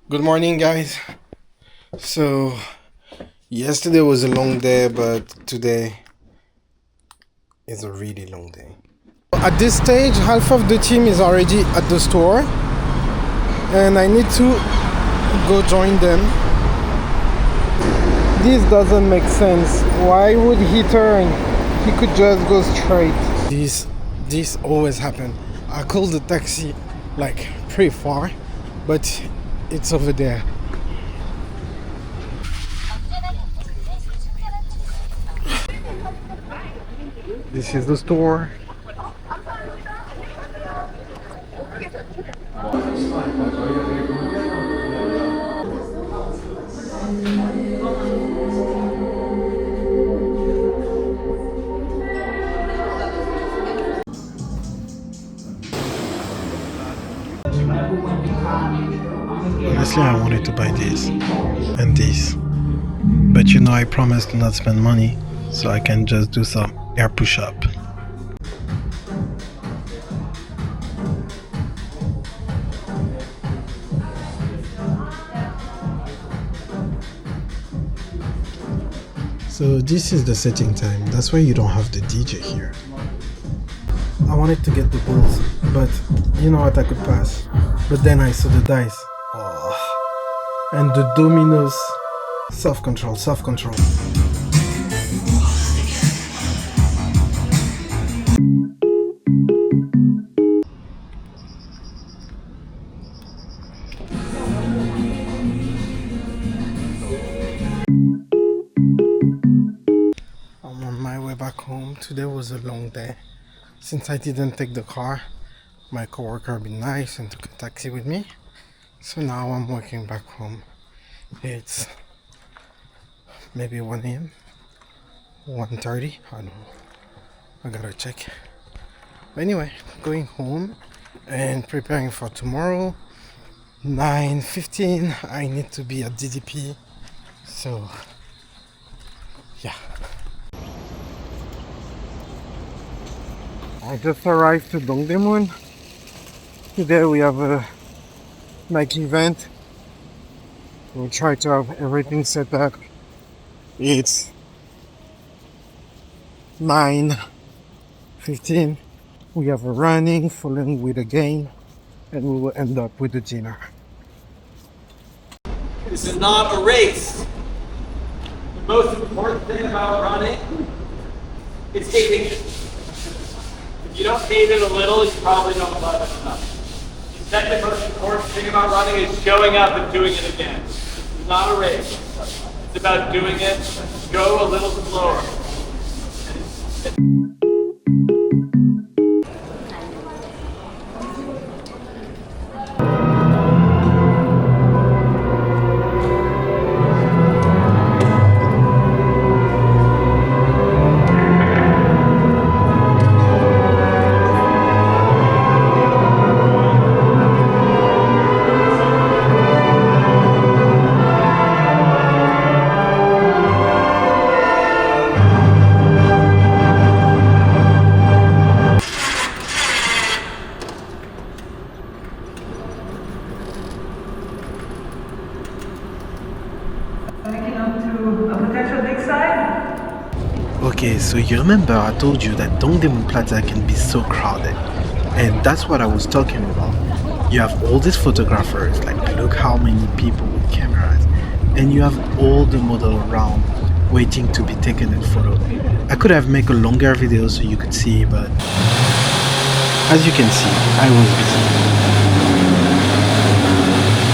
Good morning, guys. So, yesterday was a long day, but today is a really long day. At this stage, half of the team is already at the store, and I need to go join them. This doesn't make sense. Why would he turn? He could just go straight. This always happens. I called the taxi like pretty far, but it's over there. This is the store. Honestly, I wanted to buy this and this, but I promised to not spend money, so I can just do some air push-up. So this is the setting time. That's why you don't have the DJ here. I wanted to get the balls, but you know what, I could pass. But then I saw the dice. Oh. And the dominoes. Self-control, self-control. I'm on my way back home. Today was a long day. Since I didn't take the car, my coworker been nice and took a taxi with me. So now I'm walking back home. It's maybe 1 a.m. 1:30. I don't know. I gotta check. But anyway, going home and preparing for tomorrow. 9:15. I need to be at DDP. So yeah. I just arrived to Dongdaemun. Today we have a Nike event. We'll try to have everything set up. It's 9:15. We have a running, following with a game, and we will end up with the dinner. This is not a race. The most important thing about running is hating it. If you don't hate it a little, you probably don't love it enough. The second most important thing about running is showing up and doing it again. It's not a race. It's about doing it. Go a little slower. Okay, so you remember I told you that Dongdaemun Plaza can be so crowded, and that's what I was talking about. You have all these photographers, like look how many people with cameras, and you have all the models around waiting to be taken in photo. I could have made a longer video so you could see, but as you can see, I was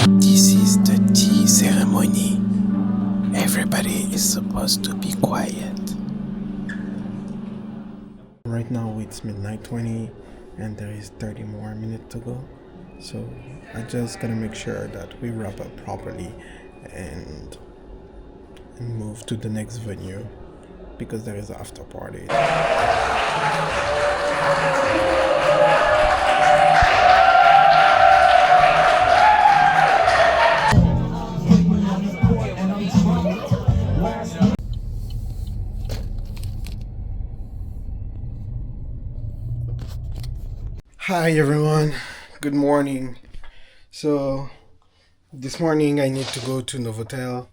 busy. This is the tea ceremony. Everybody is supposed to be quiet. Right now it's midnight 20 and there is 30 more minutes to go. So I just gotta make sure that we wrap up properly and move to the next venue because there is an after party. Hi everyone, good morning. So This morning I need to go to Novotel.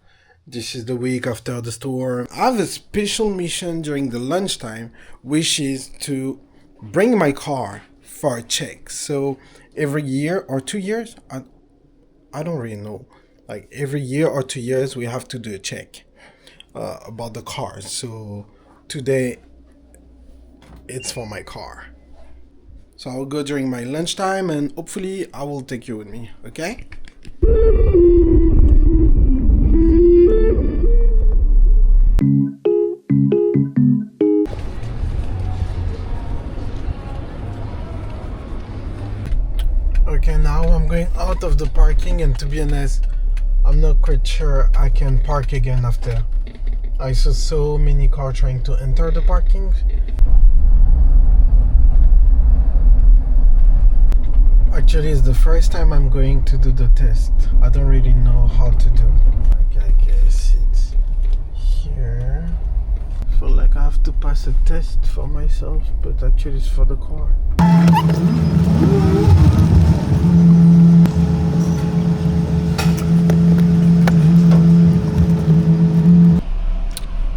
This is the week after the storm. I have a special mission during the lunchtime, which is to bring my car for a check. So every year or 2 years, I don't really know. Like every year or 2 years, we have to do a check about the car. So today it's for my car. So I'll go during my lunchtime and hopefully I will take you with me, okay? Okay, now I'm going out of the parking, and to be honest, I'm not quite sure I can park again after. I saw so many cars trying to enter the parking. Actually, it's the first time I'm going to do the test. I don't really know how to do. I guess it's here. I feel like I have to pass a test for myself, but actually it's for the car.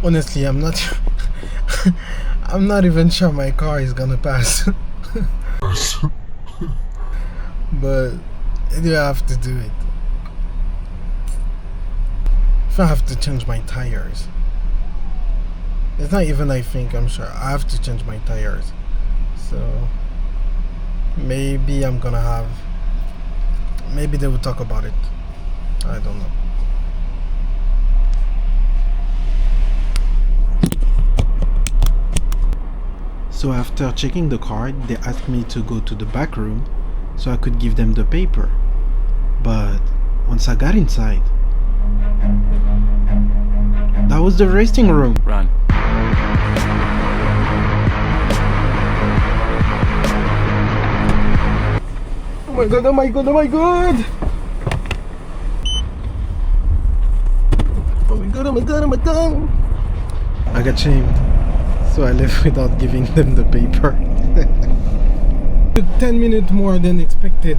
Honestly, I'm not I'm not even sure my car is gonna pass. But anyway, I have to do it. If I have to change my tires. It's not even I think, I'm sure. I have to change my tires. So maybe I'm gonna have, maybe they will talk about it. I don't know. So after checking the car, they asked me to go to the back room so I could give them the paper. But once I got inside, that was the resting room. Run. Oh my god, oh my god, oh my god! Oh my god, oh my god, oh my god! I got shamed, so I left without giving them the paper. Took 10 minutes more than expected.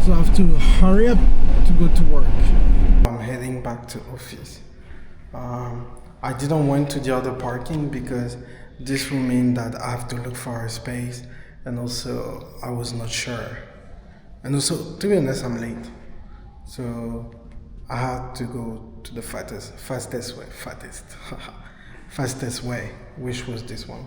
So I have to hurry up to go to work. I'm heading back to office. I didn't went to the other parking because this will mean that I have to look for a space, and also I was not sure. And also, to be honest, I'm late. So I had to go to the fastest way, which was this one.